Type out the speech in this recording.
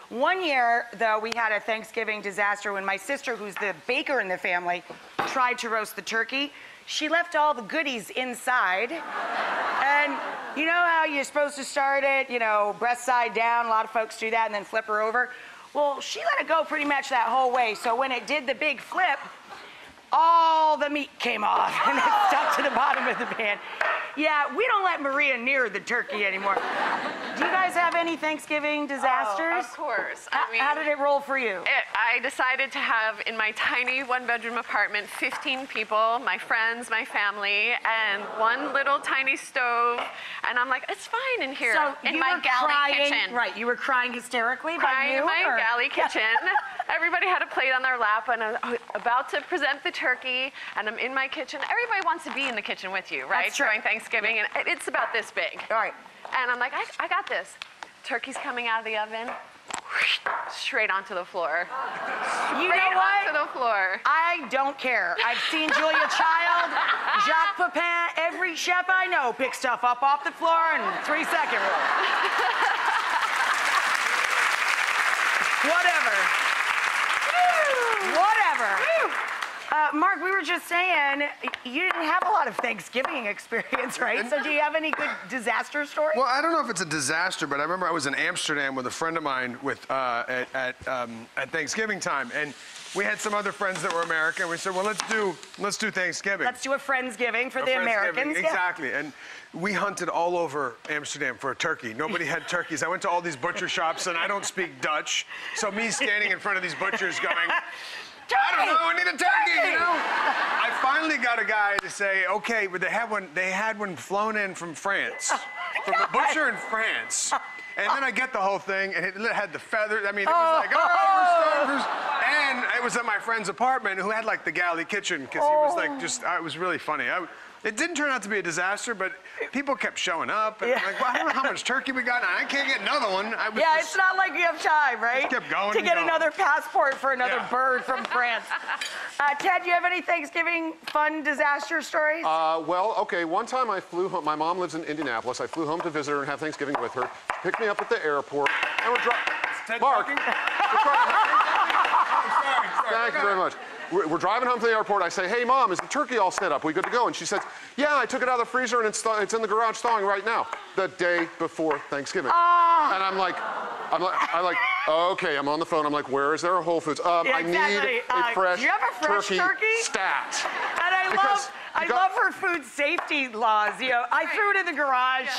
One year, though, we had a Thanksgiving disaster when my sister, who's the baker in the family, tried to roast the turkey. She left all the goodies inside. And you know how you're supposed to start it, you know, breast side down, a lot of folks do that, and then flip her over? Well, she let it go pretty much that whole way, so when it did the big flip, all the meat came off and it stuck to the bottom of the pan. Yeah, we don't let Maria near the turkey anymore. Do you guys have any Thanksgiving disasters? Oh, of course. How did it roll for you? I decided to have, in my tiny one-bedroom apartment, 15 people, my friends, my family, and one little tiny stove. And I'm like, it's fine in here, So in you my were galley crying, kitchen. right, you were crying hysterically by Crying noon, in my or? galley kitchen. Everybody had a plate on their lap, and I'm about to present the turkey, and I'm in my kitchen. Everybody wants to be in the kitchen with you, right? That's true. During Thanksgiving, and it's about this big. All right. And I'm like, I got this. Turkey's coming out of the oven, straight onto the floor. You know what? Onto the floor. I don't care. I've seen Julia Child, Jacques Pepin, every chef I know pick stuff up off the floor in 3-second rule. Whatever. Whatever. Mark, we were just saying, you didn't have a lot of Thanksgiving experience, right? So do you have any good disaster stories? Well, I don't know if it's a disaster, but I remember I was in Amsterdam with a friend of mine at Thanksgiving time, and we had some other friends that were American. We said, well, let's do Thanksgiving. Let's do a Friendsgiving for the Americans. Exactly. And we hunted all over Amsterdam for a turkey. Nobody had turkeys. I went to all these butcher shops, and I don't speak Dutch. So me standing in front of these butchers going, I don't know, I need a turkey, you know? I finally got a guy to say, okay, but they had one flown in from France, from a butcher in France. And then I get the whole thing, and it had the feathers. I mean, it was like, oh, we're starvers. And it was at my friend's apartment, who had like the galley kitchen, because he was like it was really funny. It didn't turn out to be a disaster, but people kept showing up. And I'm like, well, I don't know how much turkey we got, and I can't get another one. It's not like you have time, right? Just kept going to get and going. another passport for another bird from France. Ted, do you have any Thanksgiving fun disaster stories? Well, okay, one time I flew home. My mom lives in Indianapolis. I flew home to visit her and have Thanksgiving with her. She picked me up at the airport, and we're driving. Mark, thank you very much. We're driving home from the airport. I say, hey, Mom, is the turkey all set up? We good to go? And she says, yeah, I took it out of the freezer, and it's in the garage thawing right now, the day before Thanksgiving. And I'm like, okay, I'm on the phone. I'm like, where is there a Whole Foods? I need a fresh, do you have a fresh turkey? Stat. And I love her food safety laws. You know, I threw it in the garage.